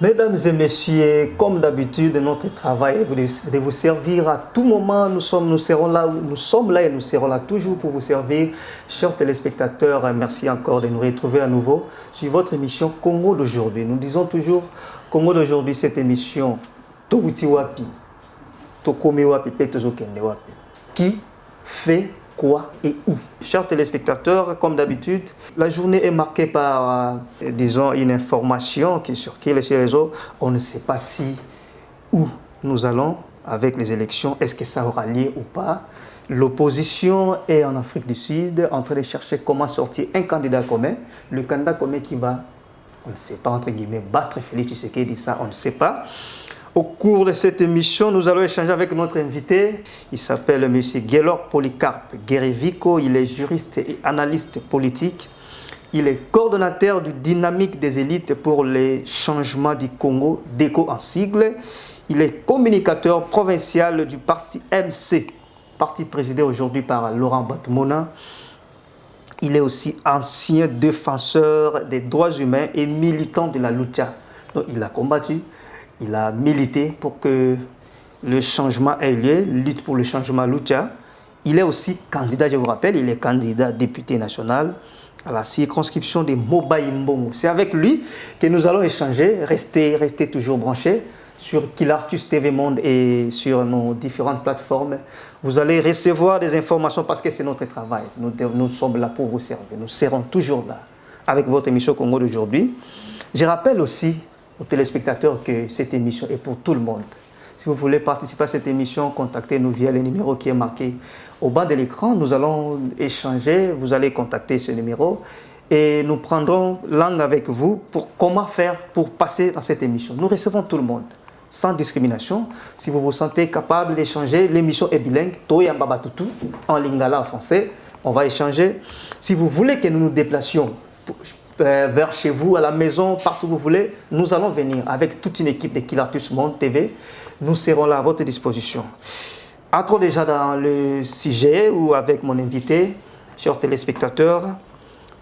Mesdames et messieurs, comme d'habitude, notre travail est de vous servir à tout moment. Nous serons là et nous serons là toujours pour vous servir. Chers téléspectateurs, merci encore de nous retrouver à nouveau sur votre émission Congo d'aujourd'hui. Nous disons toujours Congo d'aujourd'hui, cette émission Tobuti Wapi, Tokome Wapi, Petozokende Wapi. Qui fait quoi et où? Chers téléspectateurs, comme d'habitude, la journée est marquée par, disons, une information qui circule sur les réseaux. On ne sait pas si, où nous allons avec les élections. Est-ce que ça aura lieu ou pas? L'opposition est en Afrique du Sud en train de chercher comment sortir un candidat commun. Le candidat commun qui va, on ne sait pas, entre guillemets, battre Félix Tshisekedi, ça, on ne sait pas. Au cours de cette émission, nous allons échanger avec notre invité. Il s'appelle M. Guélor Polycarpe Guérévico. Il est juriste et analyste politique. Il est coordonnateur du Dynamique des élites pour les changements du Congo, DECO en sigle. Il est communicateur provincial du parti MC, parti présidé aujourd'hui par Laurent Batmona. Il est aussi ancien défenseur des droits humains et militant de la lucha. Donc, il a combattu. Il a milité pour que le changement ait lieu, lutte pour le changement Lucha. Il est aussi candidat, je vous rappelle, il est candidat député national à la circonscription de Moba-Imbongo. C'est avec lui que nous allons échanger, rester toujours branchés sur Kilartus TV Monde et sur nos différentes plateformes. Vous allez recevoir des informations parce que c'est notre travail. Nous sommes là pour vous servir. Nous serons toujours là avec votre émission Congo d'aujourd'hui. Je rappelle aussi aux téléspectateurs que cette émission est pour tout le monde. Si vous voulez participer à cette émission, contactez-nous via le numéro qui est marqué au bas de l'écran. Nous allons échanger, vous allez contacter ce numéro et nous prendrons langue avec vous pour comment faire pour passer dans cette émission. Nous recevons tout le monde, sans discrimination. Si vous vous sentez capable d'échanger, l'émission est bilingue, Toya Mbabatutu, en lingala en français. On va échanger. Si vous voulez que nous nous déplacions vers chez vous, à la maison, partout où vous voulez, nous allons venir avec toute une équipe de Kilartus Monde TV. Nous serons là à votre disposition. Entrons déjà dans le sujet ou avec mon invité, chers téléspectateurs.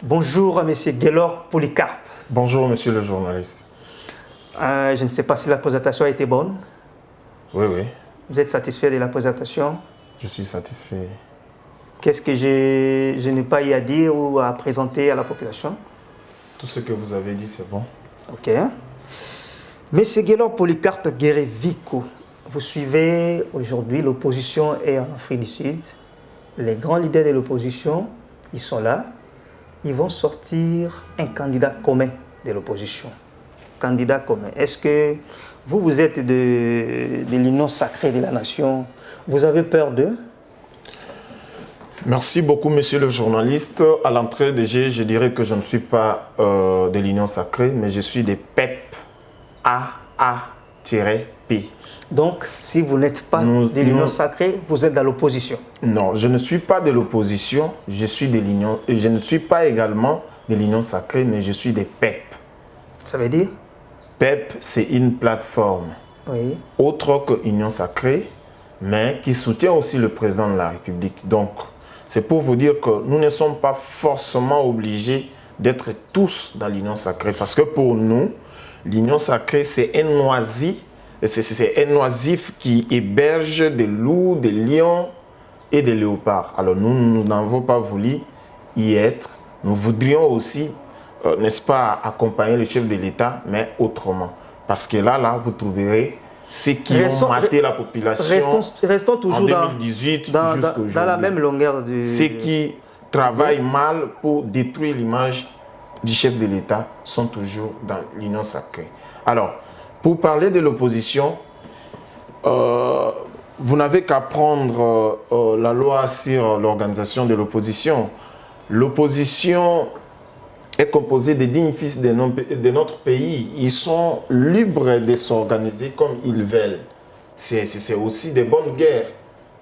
Bonjour, M. Guélor Polycarpe. Bonjour, monsieur le journaliste. Je ne sais pas si la présentation a été bonne. Oui, oui. Vous êtes satisfait de la présentation? Je suis satisfait. Qu'est-ce que je n'ai pas eu à dire ou à présenter à la population? Tout ce que vous avez dit, c'est bon. Ok. Monsieur Guélor Polycarpe Guérévico, vous suivez aujourd'hui, l'opposition est en Afrique du Sud. Les grands leaders de l'opposition, ils sont là. Ils vont sortir un candidat commun de l'opposition. Candidat commun. Est-ce que vous êtes de l'union sacrée de la nation? Vous avez peur d'eux? Merci beaucoup, monsieur le journaliste. À l'entrée de G, je dirais que je ne suis pas de l'Union sacrée, mais je suis des PEP AA-P. Donc, si vous n'êtes pas de l'Union sacrée, vous êtes dans l'opposition? Non, je ne suis pas de l'opposition, je ne suis pas également de l'Union sacrée, mais je suis des PEP. Ça veut dire? PEP, c'est une plateforme autre que Union sacrée, mais qui soutient aussi le président de la République. Donc, c'est pour vous dire que nous ne sommes pas forcément obligés d'être tous dans l'Union sacrée. Parce que pour nous, l'Union sacrée, c'est un oisif qui héberge des loups, des lions et des léopards. Alors nous n'avons pas voulu y être. Nous voudrions aussi, n'est-ce pas, accompagner le chef de l'État, mais autrement. Parce que là, vous trouverez ceux qui ont maté la population restons toujours en 2018 jusqu'aujourd'hui. Dans la même longueur de... Ceux qui travaillent mal pour détruire l'image du chef de l'État sont toujours dans l'Union sacrée. Alors, pour parler de l'opposition, vous n'avez qu'à prendre la loi sur l'organisation de l'opposition. L'opposition est composée des dignes fils de notre pays. Ils sont libres de s'organiser comme ils veulent. C'est aussi des bonnes guerres.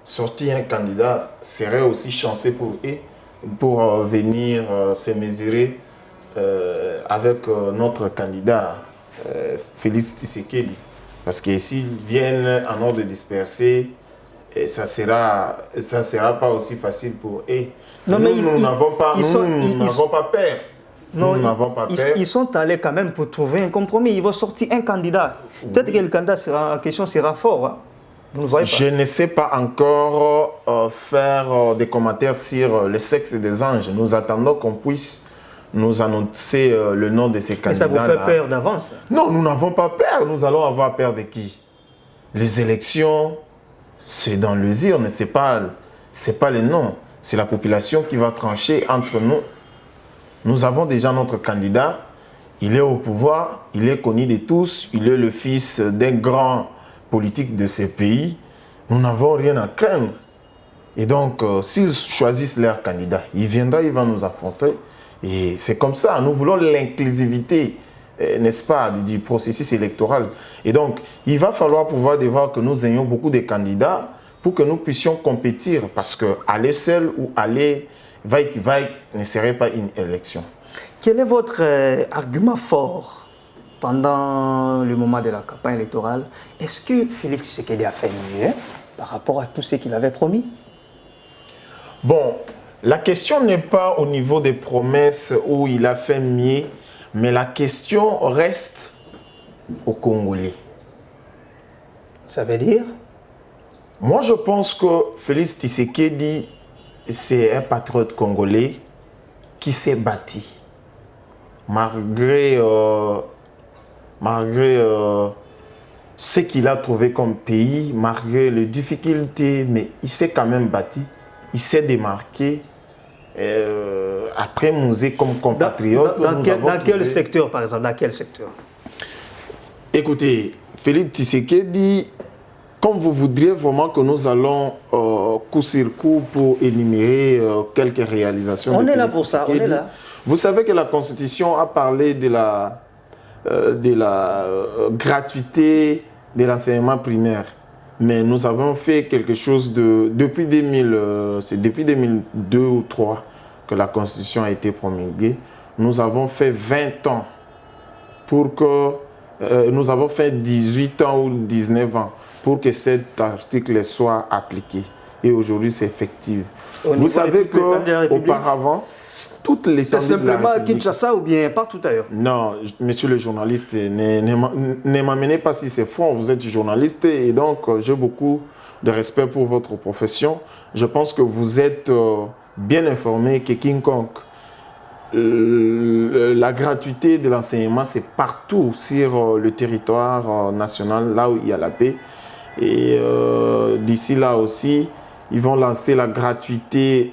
Sortir un candidat serait aussi chanceux pour eux pour venir se mesurer avec notre candidat Félix Tshisekedi. Parce que s'ils viennent en ordre dispersé, ça sera pas aussi facile pour eux. Non, nous n'avons pas peur. Non, nous n'avons pas peur. Ils sont allés quand même pour trouver un compromis. Ils vont sortir un candidat. Peut-être que le candidat en question sera fort. Hein. Vous ne voyez pas. Je ne sais pas encore faire des commentaires sur le sexe des anges. Nous attendons qu'on puisse nous annoncer le nom de ces candidats. Mais ça vous fait peur d'avance? Non, nous n'avons pas peur. Nous allons avoir peur de qui? Les élections, c'est dans les urnes, c'est pas les noms. C'est la population qui va trancher entre nous. Nous avons déjà notre candidat. Il est au pouvoir, il est connu de tous. Il est le fils d'un grand politique de ce pays. Nous n'avons rien à craindre. Et donc, s'ils choisissent leur candidat, il viendra, il va nous affronter. Et c'est comme ça. Nous voulons l'inclusivité, n'est-ce pas, du processus électoral. Et donc, il va falloir pouvoir voir que nous ayons beaucoup de candidats pour que nous puissions compétir. Parce que aller seul ou aller vaille ne serait pas une élection. Quel est votre argument fort pendant le moment de la campagne électorale? Est-ce que Félix Tshisekedi a fait mieux par rapport à tout ce qu'il avait promis? Bon, la question n'est pas au niveau des promesses où il a fait mieux, mais la question reste aux Congolais. Ça veut dire? Moi, je pense que Félix Tshisekedi, c'est un patriote congolais qui s'est bâti. Malgré ce qu'il a trouvé comme pays, malgré les difficultés, mais il s'est quand même bâti, il s'est démarqué. Après Mouzé comme compatriote. Dans quel secteur, par exemple? Dans quel secteur? Écoutez, Félix Tshisekedi, comme vous voudriez vraiment que nous allons coup sur coup pour énumérer quelques réalisations. On est là pour ça, on est là. Vous savez que la Constitution a parlé de la gratuité de l'enseignement primaire. Mais nous avons fait quelque chose depuis 2002 ou 2003 que la Constitution a été promulguée. Nous avons fait 20 ans pour que... nous avons fait 18 ans ou 19 ans pour que cet article soit appliqué. Et aujourd'hui, c'est effectif. Vous savez qu'auparavant, toutes les c'est simplement à Kinshasa ou bien partout ailleurs? Non, monsieur le journaliste, ne m'amenez pas si c'est faux. Vous êtes journaliste et donc j'ai beaucoup de respect pour votre profession. Je pense que vous êtes bien informé que quiconque. La gratuité de l'enseignement, c'est partout sur le territoire national, là où il y a la paix. Et d'ici là aussi, ils vont lancer la gratuité,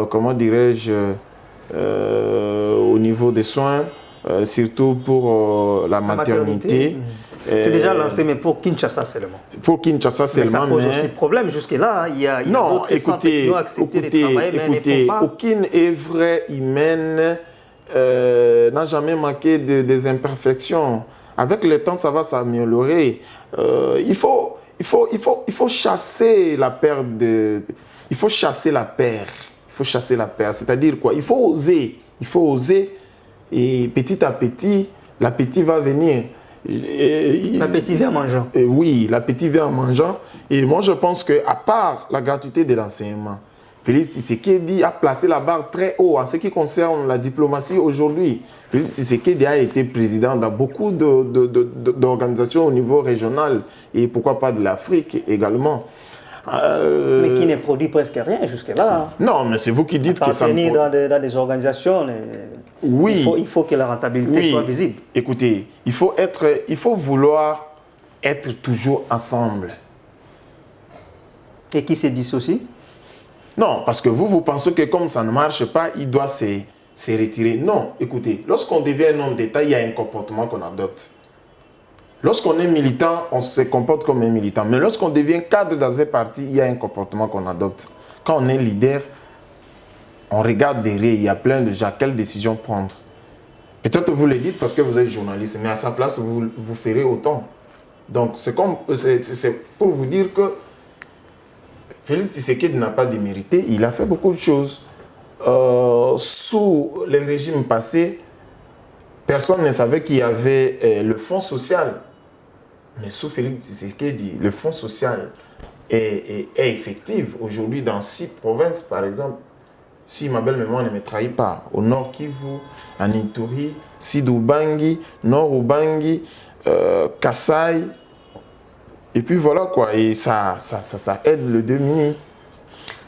comment dirais-je, au niveau des soins, surtout pour la maternité. C'est déjà lancé, mais pour Kinshasa seulement. Pour Kinshasa seulement. Mais ça pose aussi problème. Jusque-là, il y a d'autres centres qui ont accepté de travailler, mais ne font pas. Aucune œuvre humaine n'a jamais manqué des imperfections. Avec le temps, ça va s'améliorer. Il faut chasser la paire de... Il faut chasser la paire. Il faut chasser la paire. C'est-à-dire quoi? Il faut oser. Il faut oser. Et petit à petit, l'appétit va venir. L'appétit vient en mangeant. Oui, l'appétit vient en mangeant. Et moi, je pense qu'à part la gratuité de l'enseignement, Félix Tshisekedi a placé la barre très haut en ce qui concerne la diplomatie aujourd'hui. Félix Tshisekedi a été président dans beaucoup d'organisations au niveau régional et pourquoi pas de l'Afrique également. Mais qui ne produit presque rien jusque-là. Non, mais c'est vous qui dites que ça... dans des organisations, oui. Il faut que la rentabilité soit visible. Écoutez, il faut vouloir être toujours ensemble. Et qui se dissocie? Non, parce que vous pensez que comme ça ne marche pas, il doit se retirer. Non, écoutez, lorsqu'on devient un homme d'État, il y a un comportement qu'on adopte. Lorsqu'on est militant, on se comporte comme un militant. Mais lorsqu'on devient cadre dans un parti, il y a un comportement qu'on adopte. Quand on est leader, on regarde derrière, il y a plein de gens, quelle décision prendre. Peut-être vous le dites parce que vous êtes journaliste, mais à sa place, vous ferez autant. Donc, c'est pour vous dire que Félix Tshisekedi n'a pas démérité, il a fait beaucoup de choses. Sous les régimes passés, personne ne savait qu'il y avait le fonds social. Mais sous Félix Tshisekedi, le fonds social est effectif. Aujourd'hui, dans 6 provinces, par exemple, si ma belle mémoire ne me trahit pas, au nord Kivu, en Ituri, Sud Ubangi, Nord Ubangi, Kasaï. Et puis voilà quoi, et ça aide le Domini.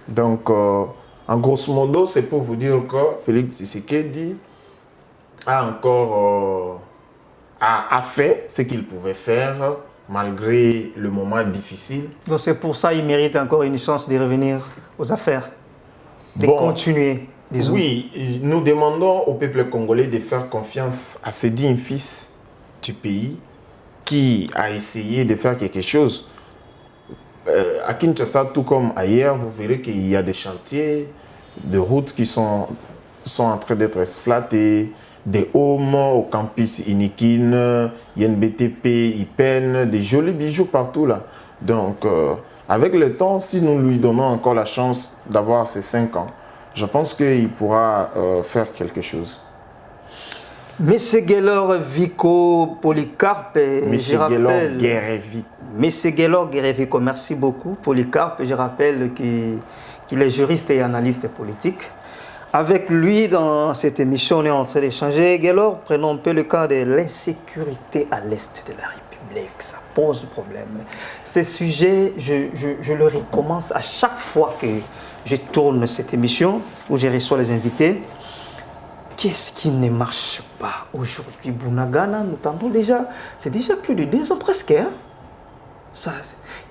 Donc, en grosso modo, c'est pour vous dire que Félix Tshisekedi a encore a fait ce qu'il pouvait faire malgré le moment difficile. Donc c'est pour ça qu'il mérite encore une chance de revenir aux affaires, de continuer. Oui, nous demandons au peuple congolais de faire confiance à ce digne fils du pays qui a essayé de faire quelque chose. À Kinshasa, tout comme ailleurs, vous verrez qu'il y a des chantiers de routes qui sont en train d'être exploités, des homes au campus Inikin, INBTP, IPEN, des jolis bijoux partout là. Donc, avec le temps, si nous lui donnons encore la chance d'avoir ces 5 ans, je pense qu'il pourra faire quelque chose. Monsieur Guélor Vico Polycarpe, Monsieur Guélor Guérévico. Monsieur Guélor Guérévico, merci beaucoup. Polycarpe, je rappelle qu'il est juriste et analyste politique. Avec lui, dans cette émission, on est en train d'échanger. Guélor, prenons un peu le cas de l'insécurité à l'est de la République. Ça pose problème. Ce sujet, je le recommence à chaque fois que je tourne cette émission, où je reçois les invités. Qu'est-ce qui ne marche pas aujourd'hui? Bunagana, nous tendons déjà, c'est déjà plus de 2 ans presque. Hein?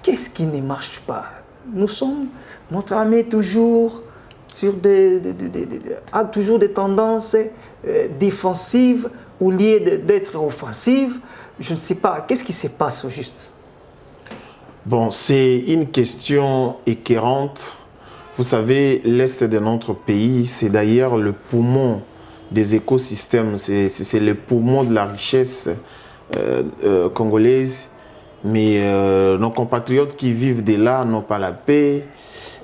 Qu'est-ce qui ne marche pas? Notre armée toujours sur a toujours des tendances défensives au lieu d'être offensive. Je ne sais pas, qu'est-ce qui se passe au juste? Bon, c'est une question écœurante. Vous savez, l'Est de notre pays, c'est d'ailleurs le poumon des écosystèmes, c'est le poumon de la richesse congolaise. Mais nos compatriotes qui vivent de là n'ont pas la paix.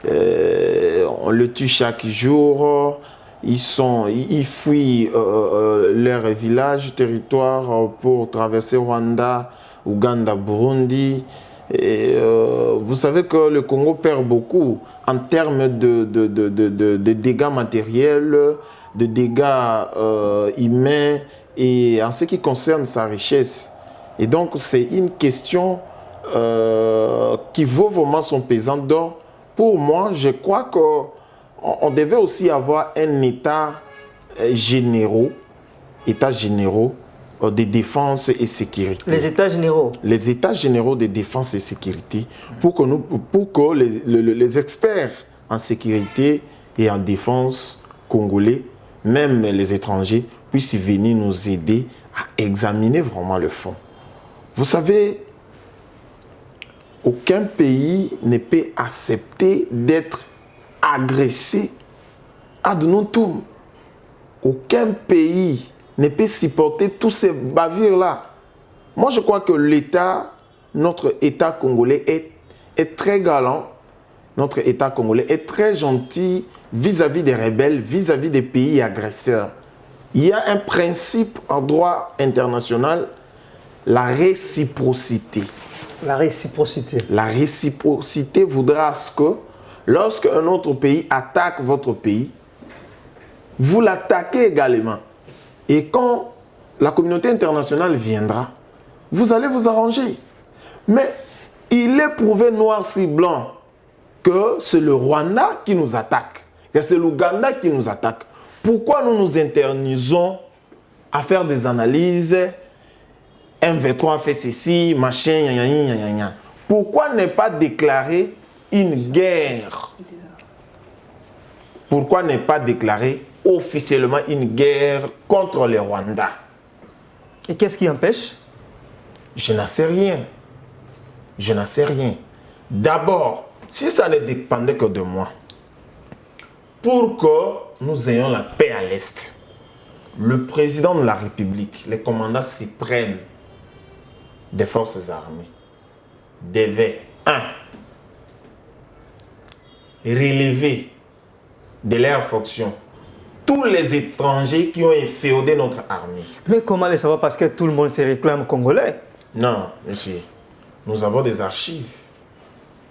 On le tue chaque jour. Ils fuient leur village, territoire pour traverser Rwanda, Ouganda, Burundi. Et, vous savez que le Congo perd beaucoup en termes de dégâts matériels, de dégâts humains et en ce qui concerne sa richesse. Et donc c'est une question qui vaut vraiment son pesant d'or. Pour moi, je crois qu'on devait aussi avoir un état généraux de défense et sécurité. Les états généraux? Les états généraux de défense et sécurité pour que les experts en sécurité et en défense congolais, même les étrangers, puissent venir nous aider à examiner vraiment le fond. Vous savez, aucun pays ne peut accepter d'être agressé ad nautum. Aucun pays ne peut supporter tous ces bavures-là. Moi, je crois que notre État congolais est très galant. Notre État congolais est très gentil vis-à-vis des rebelles, vis-à-vis des pays agresseurs. Il y a un principe en droit international, la réciprocité. La réciprocité. La réciprocité voudra que lorsqu'un autre pays attaque votre pays, vous l'attaquez également. Et quand la communauté internationale viendra, vous allez vous arranger. Mais il est prouvé noir sur blanc que c'est le Rwanda qui nous attaque, que c'est l'Ouganda qui nous attaque. Pourquoi nous nous internisons à faire des analyses? M23 fait ceci, machin, gna. Pourquoi ne pas déclarer une guerre? Pourquoi ne pas déclarer officiellement une guerre contre le Rwanda? Et qu'est-ce qui empêche? Je n'en sais rien. Je n'en sais rien. D'abord, si ça ne dépendait que de moi, pour que nous ayons la paix à l'Est, le président de la République, les commandants suprêmes des forces armées, devait, 1, relever de leurs fonctions tous les étrangers qui ont inféodé notre armée. Mais comment le savoir? Parce que tout le monde se réclame congolais. Non, monsieur. Nous avons des archives.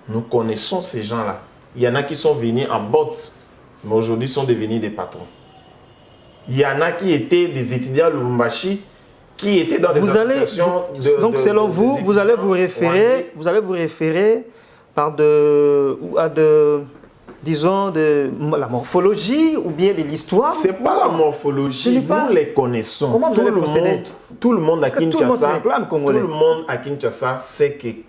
Nous connaissons ces gens-là. Il y en a qui sont venus en botte mais aujourd'hui sont devenus des patrons. Il y en a qui étaient des étudiants à Lubumbashi, qui étaient dans des associations donc selon vous, vous allez vous référer disons, de la morphologie ou bien de l'histoire? Ce n'est pas la morphologie, nous les connaissons. Comment vous allez procéder? Tout le monde à Kinshasa, tout le monde à Kinshasa sait qui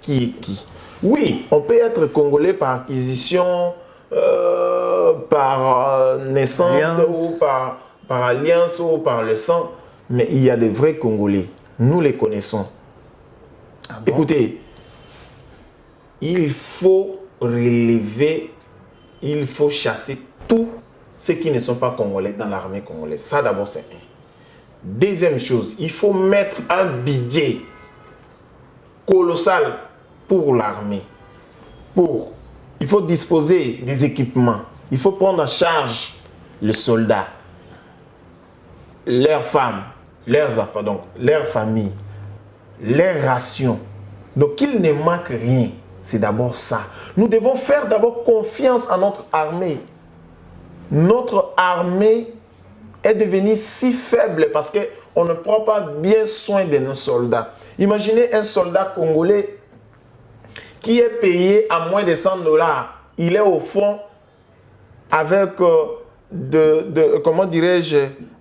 est qui. Oui, on peut être congolais par acquisition, par naissance ou par alliance ou par le sang, mais il y a des vrais Congolais. Nous les connaissons. Ah bon? Écoutez, il faut relever, il faut chasser tous ceux qui ne sont pas congolais dans l'armée congolaise. Ça d'abord c'est un. Deuxième chose, il faut mettre un budget colossal pour l'armée. Il faut disposer des équipements. Il faut prendre en charge les soldats, leurs femmes, leurs enfants, donc leurs familles, leurs rations. Donc qu'il ne manque rien. C'est d'abord ça. Nous devons faire d'abord confiance à notre armée. Notre armée est devenue si faible parce qu'on ne prend pas bien soin de nos soldats. Imaginez un soldat congolais qui est payé à moins de 100 $. Il est au fond avec comment dirais-je,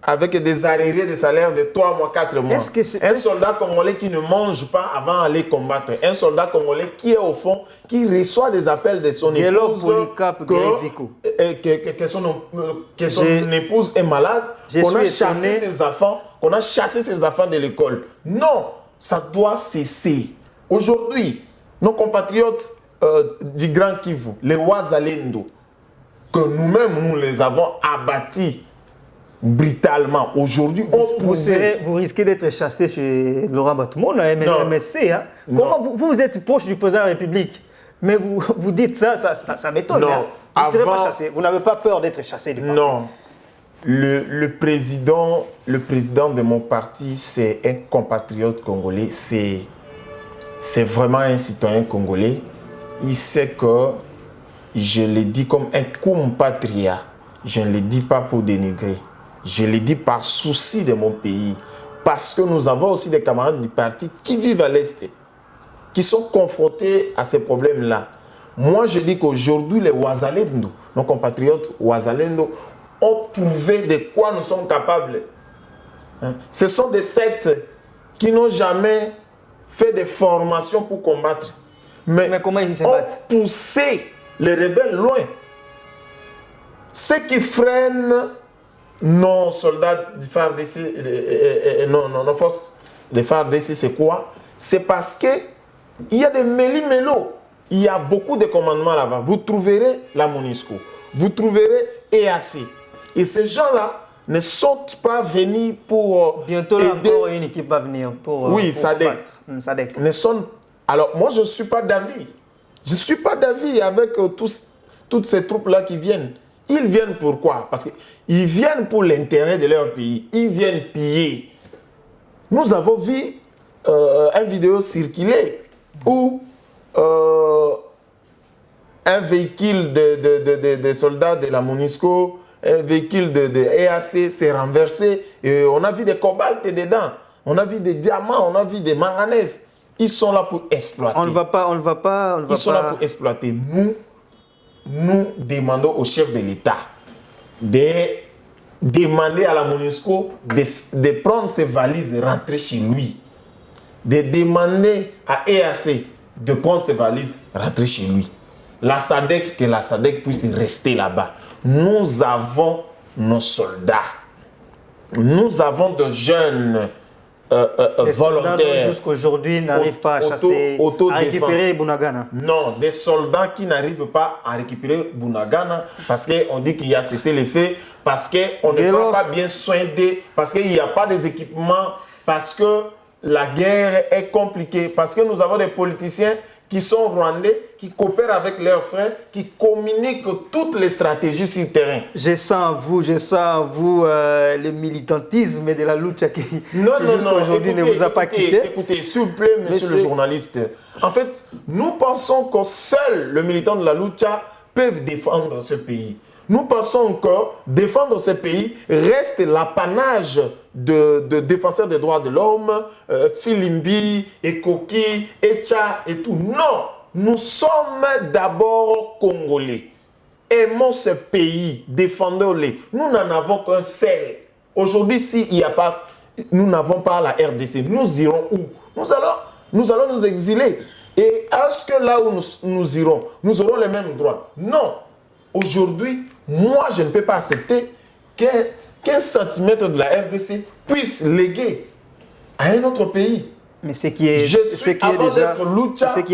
avec des arriérés de salaire de 3 mois, 4 mois. Un soldat congolais qui ne mange pas avant d'aller combattre. Un soldat congolais qui est au fond, qui reçoit des appels de son épouse que son épouse est malade, qu'on a chassé ses enfants de l'école. Non, ça doit cesser. Aujourd'hui, nos compatriotes du Grand Kivu, les Wazalendo, que nous-mêmes, nous les avons abattus brutalement. Aujourd'hui, vous risquez d'être chassé chez Laurent Batoumon, MSC. Hein? Comment vous êtes proche du président de la République, mais vous dites ça m'étonne. Hein? Vous ne serez pas chassé. Vous n'avez pas peur d'être chassé du parti? Non. Le président de mon parti, c'est un compatriote congolais. C'est vraiment un citoyen congolais. Il sait que je le dis comme un compatriote. Je ne le dis pas pour dénigrer. Je le dis par souci de mon pays. Parce que nous avons aussi des camarades du parti qui vivent à l'Est, qui sont confrontés à ces problèmes-là. Moi, je dis qu'aujourd'hui, les Wazalendo, nos compatriotes Wazalendo, ont prouvé de quoi nous sommes capables. Ce sont des sectes qui n'ont jamais fait de formation pour combattre. Mais comment ils se battent? Ont poussé les rebelles loin. Ce qui freine nos soldats du FARDC, nos forces de FARDC, c'est quoi? C'est parce qu'il y a des méli-mélos. Il y a beaucoup de commandements là-bas. Vous trouverez la MONUSCO, vous trouverez EAC. Et ces gens-là ne sont pas venus pour bientôt là encore une équipe va venir pour SADC. Alors moi je ne suis pas d'avis. Je ne suis pas d'avis avec toutes ces troupes-là qui viennent. Ils viennent pourquoi? Parce qu'ils viennent pour l'intérêt de leur pays. Ils viennent piller. Nous avons vu une vidéo circuler où un véhicule de soldats de la MONUSCO, un véhicule de EAC s'est renversé et on a vu des cobaltes dedans, on a vu des diamants, on a vu des manganèses. Ils sont là pour exploiter. Ils sont là pour exploiter. Nous demandons au chef de l'État de demander à la MONUSCO de prendre ses valises et rentrer chez lui. De demander à EAC de prendre ses valises et rentrer chez lui. Que la SADC puisse rester là-bas. Nous avons nos soldats. Nous avons de jeunes volontaires. Jusqu'aujourd'hui n'arrivent pas à chasser, à récupérer Bunagana. Non, des soldats qui n'arrivent pas à récupérer Bunagana parce qu'on dit qu'il y a cessé les faits, parce qu'on ne prend pas bien soin d'eux, parce qu'il n'y a pas des équipements, parce que la guerre est compliquée, parce que nous avons des politiciens qui sont rwandais, qui coopèrent avec leurs frères, qui communiquent toutes les stratégies sur le terrain. Je sens en vous le militantisme de la lucha qui aujourd'hui ne vous a pas quitté. Écoutez, s'il vous plaît, monsieur le journaliste. En fait, nous pensons que seul le militant de la lucha peut défendre ce pays. Nous pensons encore défendre ces pays reste l'apanage de défenseurs des droits de l'homme, Filimbi, Ekoki, Echa et tout. Non, nous sommes d'abord Congolais. Aimons ce pays, défendons-les. Nous n'en avons qu'un seul. Aujourd'hui, s'il n'y a pas, nous n'avons pas la RDC, nous irons où? Nous allons nous exiler. Et est-ce que là où nous irons, nous aurons les mêmes droits? Non. Aujourd'hui, moi, je ne peux pas accepter qu'un centimètre de la RDC puisse léguer à un autre pays. Mais ce qui est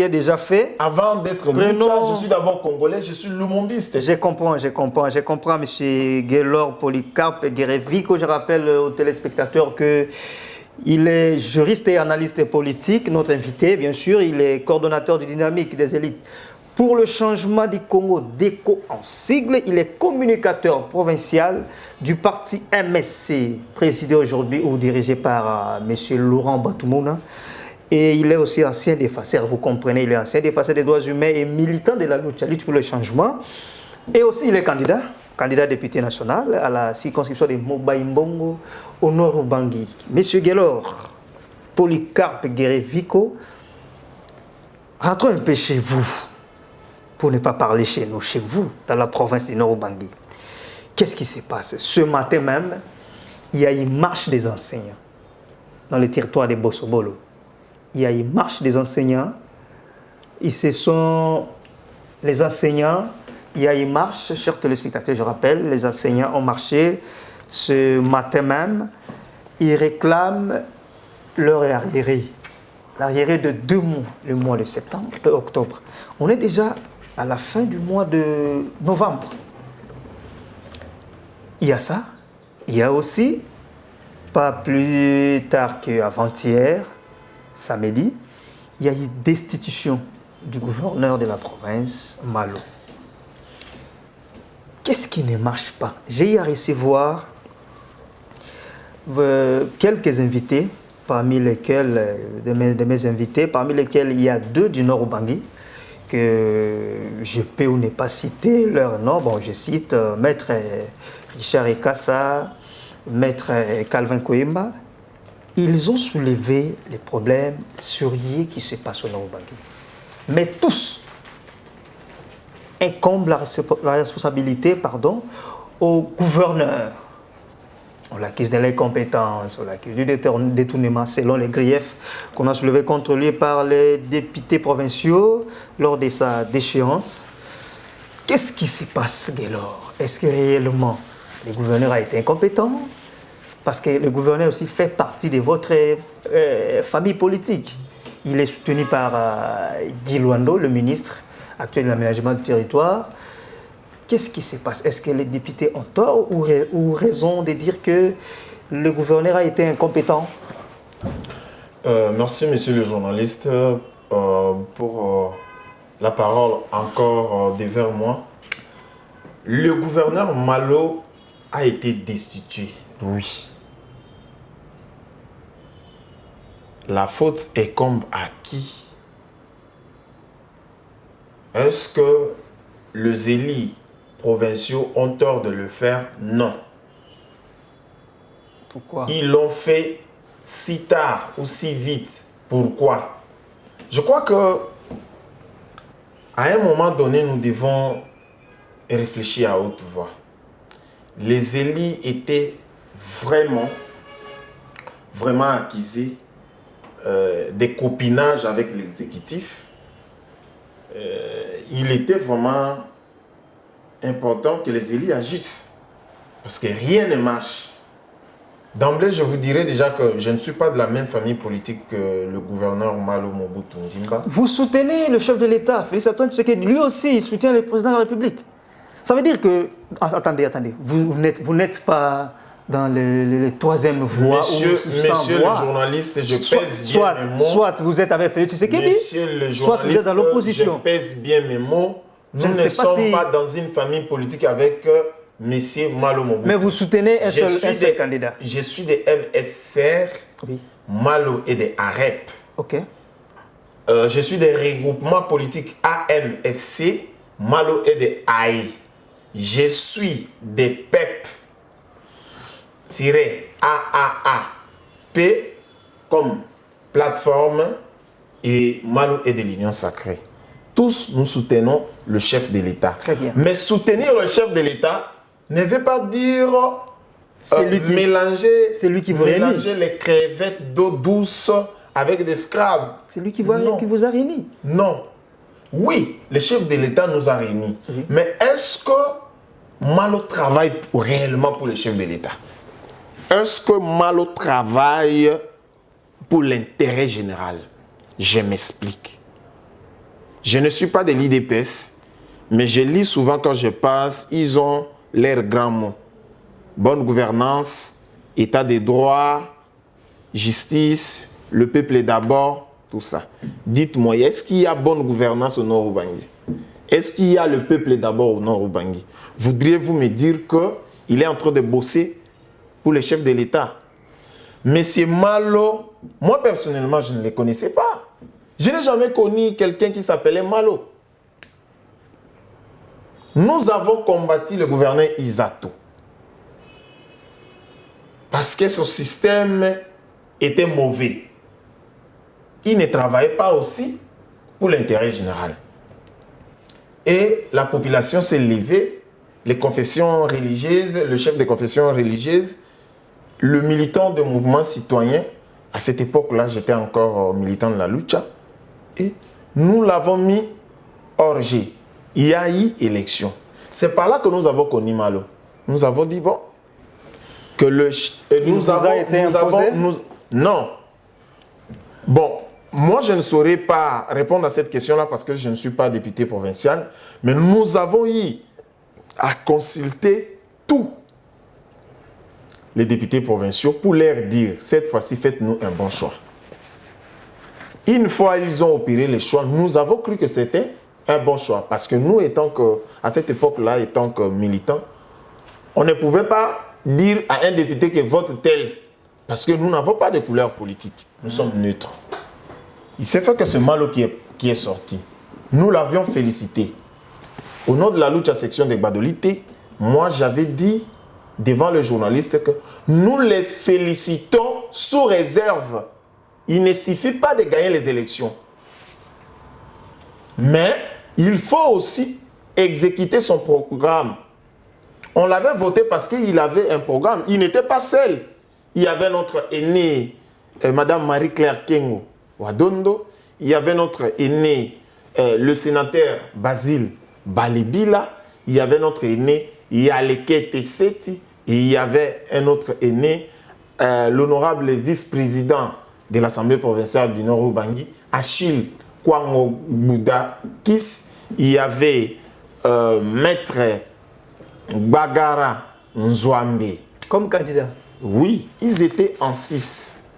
déjà fait. Avant d'être Lucha, je suis d'abord congolais, je suis lumondiste. Je comprends, M. Gaylor Polycarpe Guérévico. Je rappelle aux téléspectateurs qu'il est juriste et analyste politique, notre invité, bien sûr. Il est coordonnateur du Dynamique des élites pour le changement du Congo, DECO en sigle. Il est communicateur provincial du parti MSC, présidé aujourd'hui ou dirigé par M. Laurent Batoumona. Et il est aussi ancien défenseur, vous comprenez, il est ancien défenseur des droits humains et militant de la lutte pour le changement. Et aussi, il est candidat député national à la circonscription de Mobaïmbongo au nord Ubangi. Monsieur Gaylor Polycarpe Guérévico, rentrons un peu chez vous. Pour ne pas parler chez nous, chez vous, dans la province du Nord-Ubangi. Qu'est-ce qui se passe? Ce matin même, il y a une marche des enseignants dans le territoire de Bossobolo. Il y a une marche des enseignants. Et ce sont les enseignants. Il y a une marche, chers téléspectateurs, je rappelle, les enseignants ont marché ce matin même. Ils réclament leur arriéré. L'arriéré de 2 mois, le mois de septembre et octobre. On est déjà à la fin du mois de novembre. Il y a ça. Il y a aussi, pas plus tard qu'avant-hier, samedi, il y a eu destitution du gouverneur de la province, Malo. Qu'est-ce qui ne marche pas? J'ai eu à recevoir quelques invités, parmi lesquels, de mes invités, parmi lesquels il y a 2 du Nord-Ubangi, que je peux ou ne pas citer leur nom. Bon, je cite Maître Richard Ekassa, Maître Calvin Koemba. Ils ont soulevé les problèmes sérieux qui se passent au Nord-Ubangi. Mais tous incombent la responsabilité au gouverneur. On l'accuse de l'incompétence, on l'accuse du détournement selon les griefs qu'on a soulevés contre lui par les députés provinciaux lors de sa déchéance. Qu'est-ce qui se passe, Gaylor? Est-ce que réellement le gouverneur a été incompétent? Parce que le gouverneur aussi fait partie de votre famille politique. Il est soutenu par Guy Luando, le ministre actuel de l'aménagement du territoire. Qu'est-ce qui se passe? Est-ce que les députés ont tort ou raison de dire que le gouverneur a été incompétent? Merci, monsieur le journaliste, pour la parole encore devant moi. Le gouverneur Malo a été destitué. Oui. La faute incombe à qui? Est-ce que les élus provinciaux ont tort de le faire? Non. Pourquoi? Ils l'ont fait si tard ou si vite. Pourquoi? Je crois que à un moment donné, nous devons réfléchir à haute voix. Les élus étaient vraiment accusés des copinages avec l'exécutif. Il était vraiment important que les élus agissent. Parce que rien ne marche. D'emblée, je vous dirais déjà que je ne suis pas de la même famille politique que le gouverneur Malo Mobutu Ndimba. Vous soutenez le chef de l'État, Félix Antoine Tshisekedi. Lui aussi, il soutient le président de la République. Ça veut dire que... Attendez. Vous n'êtes pas dans les troisième voie. Monsieur le journaliste, je pèse bien mes mots. Soit vous êtes avec Félix Tshisekedi, Monsieur le journaliste, soit vous êtes dans l'opposition. Je pèse bien mes mots. Nous ne sommes pas dans une famille politique avec Monsieur Malo Mobutu. Mais vous soutenez un seul candidat. Je suis des MSR, oui. Malo et des AREP. Ok. Je suis des regroupements politiques AMSC, Malo et des AI. Je suis des PEP AAAP comme plateforme et Malo est de l'Union Sacrée. Tous nous soutenons le chef de l'État. Très bien. Mais soutenir le chef de l'État ne veut pas dire mélanger les crevettes d'eau douce avec des scrabs. C'est lui qui vous a réunis. Non. Oui, le chef de l'État nous a réunis. Oui. Mais est-ce que Malo travaille réellement pour le chef de l'État? Est-ce que Malo travaille pour l'intérêt général? Je m'explique. Je ne suis pas de l'IDPS, mais je lis souvent quand je passe, ils ont leurs grands mots. Bonne gouvernance, état des droits, justice, le peuple est d'abord, tout ça. Dites-moi, est-ce qu'il y a bonne gouvernance au Nord Ubangi? Est-ce qu'il y a le peuple d'abord au Nord Ubangi? Voudriez-vous me dire qu'il est en train de bosser pour le chef de l'État? Monsieur Malo, moi personnellement, je ne le connaissais pas. Je n'ai jamais connu quelqu'un qui s'appelait Malo. Nous avons combattu le gouverneur Isato. Parce que son système était mauvais. Il ne travaillait pas aussi pour l'intérêt général. Et la population s'est levée, les confessions religieuses, le chef des confessions religieuses, le militant de mouvement citoyen, à cette époque-là, j'étais encore militant de la lucha, et nous l'avons mis hors jeu. Il y a eu élection. C'est par là que nous avons connu Malo. Nous avons dit, bon, que le... Non. Bon, moi, je ne saurais pas répondre à cette question-là parce que je ne suis pas député provincial, mais nous avons eu à consulter tous les députés provinciaux pour leur dire, cette fois-ci, faites-nous un bon choix. Une fois ils ont opéré les choix, nous avons cru que c'était un bon choix. Parce que nous, à cette époque-là, étant que militants, on ne pouvait pas dire à un député que vote tel. Parce que nous n'avons pas de couleur politique. Nous sommes neutres. Il s'est fait que ce Malo qui est sorti, nous l'avions félicité. Au nom de la lutte à section des Badolités, moi j'avais dit devant le journaliste que nous les félicitons sous réserve. Il ne suffit pas de gagner les élections. Mais il faut aussi exécuter son programme. On l'avait voté parce qu'il avait un programme. Il n'était pas seul. Il y avait notre aînée, Madame Marie-Claire Kengo Wadondo. Il y avait notre aîné, le sénateur Basile Balibila. Il y avait notre aîné, Yaleke Tesseti. Et il y avait un autre aîné, l'honorable vice-président de l'Assemblée provinciale du Nord Ubangi, Achille Kwango Bouda Kis. Il y avait Maître Bagara Nzwambe. Comme candidat? Oui, ils étaient en 6.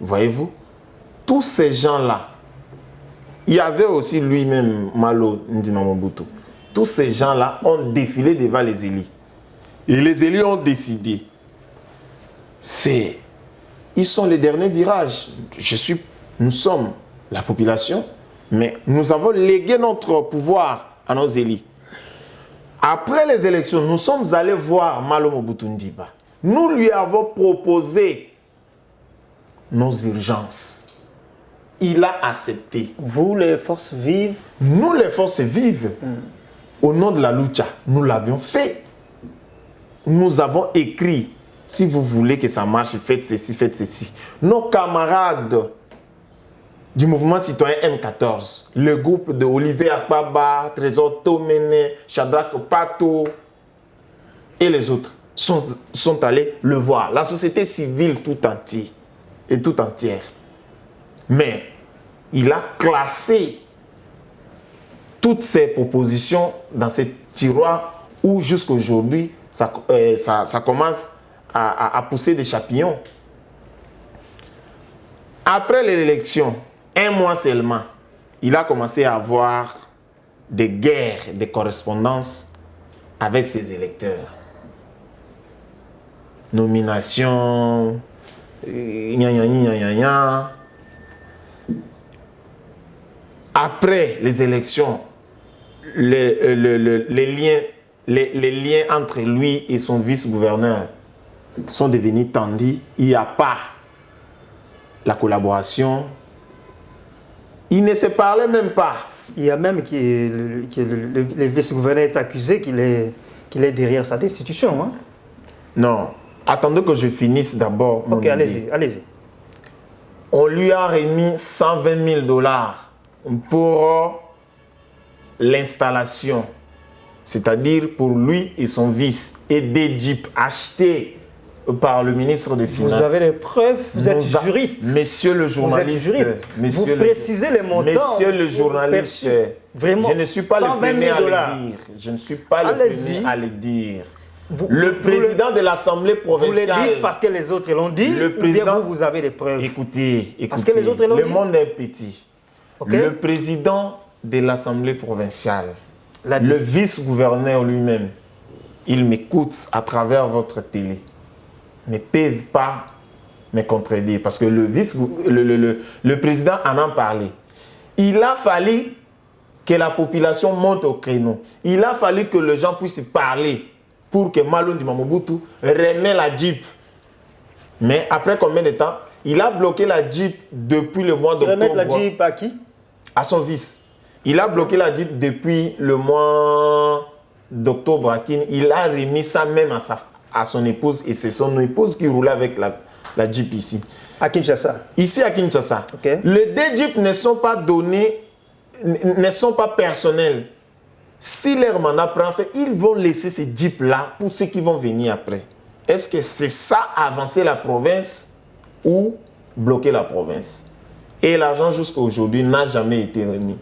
Voyez-vous? Tous ces gens-là, il y avait aussi lui-même Malo Ndimamobutu. Tous ces gens-là ont défilé devant les élus. Et les élus ont décidé. Ils sont les derniers virages. Nous sommes la population, mais nous avons légué notre pouvoir à nos élus. Après les élections, nous sommes allés voir Malo Mobutu Ndiba. Nous lui avons proposé nos urgences. Il a accepté. Vous, les forces vives? Nous, les forces vives, au nom de la lucha, nous l'avions fait. Nous avons écrit, si vous voulez que ça marche, faites ceci, faites ceci. Nos camarades du mouvement citoyen M14, le groupe de Olivier Akbaba, Trésor Tomene, Shadrach Pato et les autres sont allés le voir. La société civile tout entière et tout entière. Mais il a classé toutes ces propositions dans ces tiroirs où jusqu'à aujourd'hui, ça commence à pousser des champignons. Après l'élection, un mois seulement, il a commencé à avoir des guerres, des correspondances avec ses électeurs. Nomination, Après les élections, les les liens entre lui et son vice-gouverneur sont devenus tendus. Il n'y a pas la collaboration. Ils ne se parlaient même pas. Il y a même le vice-gouverneur est accusé qu'il est derrière sa destitution. Hein? Non. Attendez que je finisse d'abord. Ok, allez-y. On lui a remis 120 000 $ pour l'installation. C'est-à-dire pour lui et son vice. Et des jeeps achetés par le ministre des Finances. Vous avez des preuves, vous êtes juriste. Monsieur le journaliste. Vous êtes juriste. Vous précisez les montants. Monsieur le journaliste. Vraiment, je ne suis pas le premier à le dire. Je ne suis pas le premier à le dire. Le président de l'Assemblée provinciale. Vous le dites parce que les autres l'ont dit, le président, ou bien vous avez des preuves? Écoutez, parce que les autres l'ont dit. Le monde est petit. Okay. Le président de l'Assemblée provinciale, le vice-gouverneur lui-même, il m'écoute à travers votre télé. Ne peuvent pas me contredire parce que le président en a parlé. Il a fallu que la population monte au créneau. Il a fallu que les gens puissent parler pour que Malo Ndima Mobutu remet la Jeep. Mais après combien de temps? Il a bloqué la Jeep depuis le mois d'octobre. Remettre la Jeep à qui? À son vice. Il a bloqué la Jeep depuis le mois d'octobre à Kin. Il a remis ça même à son épouse et c'est son épouse qui roulait avec la Jeep ici. À Kinshasa? Ici à Kinshasa. Okay. Les deux Jeeps ne sont pas donnés, ne sont pas personnels. Si leur mandat prend fait, ils vont laisser ces Jeeps-là pour ceux qui vont venir après. Est-ce que c'est ça avancer la province ou bloquer la province? Et l'argent jusqu'à aujourd'hui n'a jamais été remis.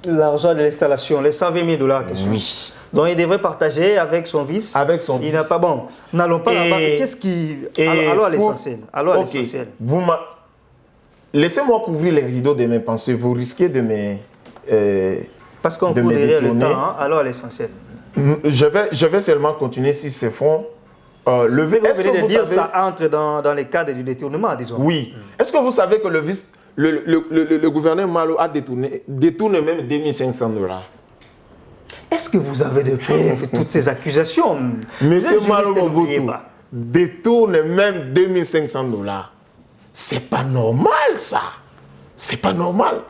L'argent de l'installation, les 120 000 $. Oui. Donc il devrait partager avec son vice. Avec son vice. Il n'a pas bon. N'allons pas là-bas. Qu'est-ce qui... Allons à l'essentiel. Allons à l'essentiel. Laissez-moi couvrir les rideaux de mes pensées. Vous risquez de me... Parce qu'on court derrière le temps. Hein? Allons à l'essentiel. Je vais seulement continuer si c'est franc. Vous venez de dire que ça entre dans les cadres du détournement, disons. Oui. Est-ce que vous savez que le gouverneur Malo a détourné même 2500 $? Est-ce que vous avez de preuves toutes ces accusations? Monsieur Malo Mobutu détourne même 2500 $. C'est pas normal ça. C'est pas normal.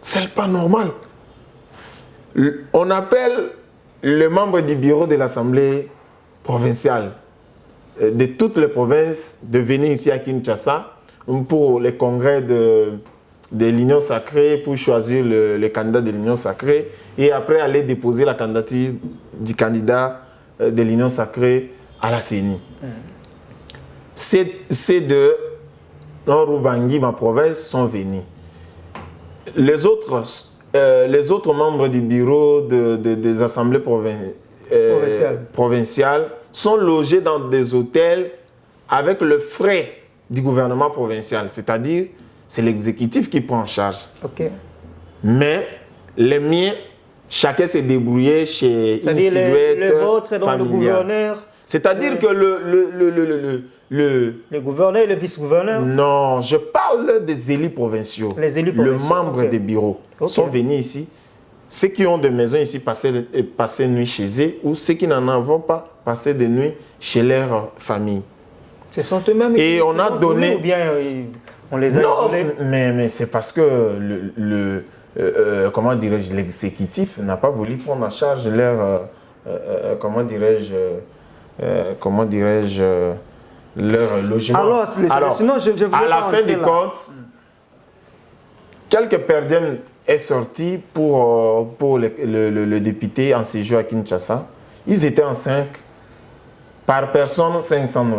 C'est pas normal. On appelle les membres du bureau de l'Assemblée provinciale de toutes les provinces de venir ici à Kinshasa pour les congrès de l'Union sacrée, pour choisir le candidat de l'Union sacrée et après aller déposer la candidature du candidat de l'Union sacrée à la CENI. Ces deux, dans Rubangi, ma province, sont venus. Les autres membres du bureau des assemblées provinciales sont logés dans des hôtels avec le frais du gouvernement provincial. C'est-à-dire, c'est l'exécutif qui prend en charge. Okay. Mais les miens, chacun s'est débrouillé chez une silhouette le vôtre, donc le gouverneur. C'est-à-dire que le gouverneur et le vice-gouverneur? Non, je parle des élus provinciaux. Les élus provinciaux. Les membres des bureaux sont venus ici. Ceux qui ont des maisons ici passer nuit chez eux ou ceux qui n'en ont pas passer des nuits chez leur famille. Ce sont eux-mêmes qui on a donné ou bien on les a non, mais c'est parce que comment dirais-je, l'exécutif n'a pas voulu prendre en charge leur comment dirais-je leur logement. Alors sinon je à la fin des comptes, quelques perdièmes est sorti pour le député en séjour à Kinshasa. Ils étaient en 5, par personne 500 $.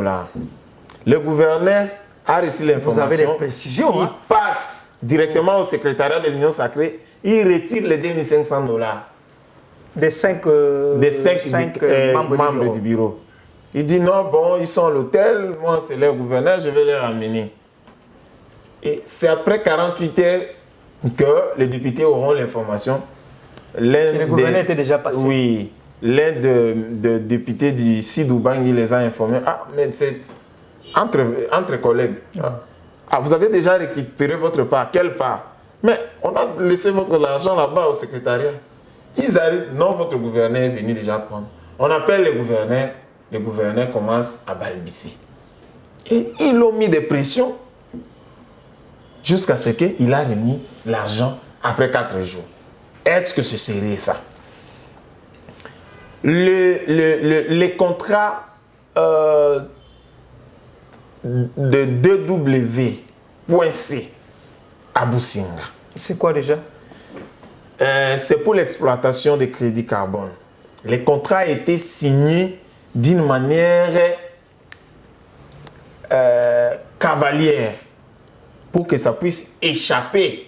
Le gouverneur a reçu l'information. Vous avez des précisions. Il passe directement au secrétariat de l'Union sacrée. Il retire les 2500 $. Des 5 membres du bureau. Il dit non, bon, ils sont à l'hôtel, moi c'est leur gouverneur, je vais les ramener. Et c'est après 48 heures que les députés auront l'information. Le gouverneur était déjà passé. Oui, l'un des députés du Sidouban, il les a informés. Ah, mais c'est entre collègues. Ah, vous avez déjà récupéré votre part. Quelle part? Mais on a laissé votre argent là-bas au secrétariat. Ils arrivent, non, votre gouverneur est venu déjà prendre. On appelle les gouverneurs commencent à balbutier. Et ils l'ont mis des pressions jusqu'à ce qu'il a remis l'argent après 4 jours. Est-ce que ce serait ça? Les contrats de 2W.C à Businga. C'est quoi déjà? C'est pour l'exploitation des crédits carbone. Les contrats étaient signés d'une manière cavalière pour que ça puisse échapper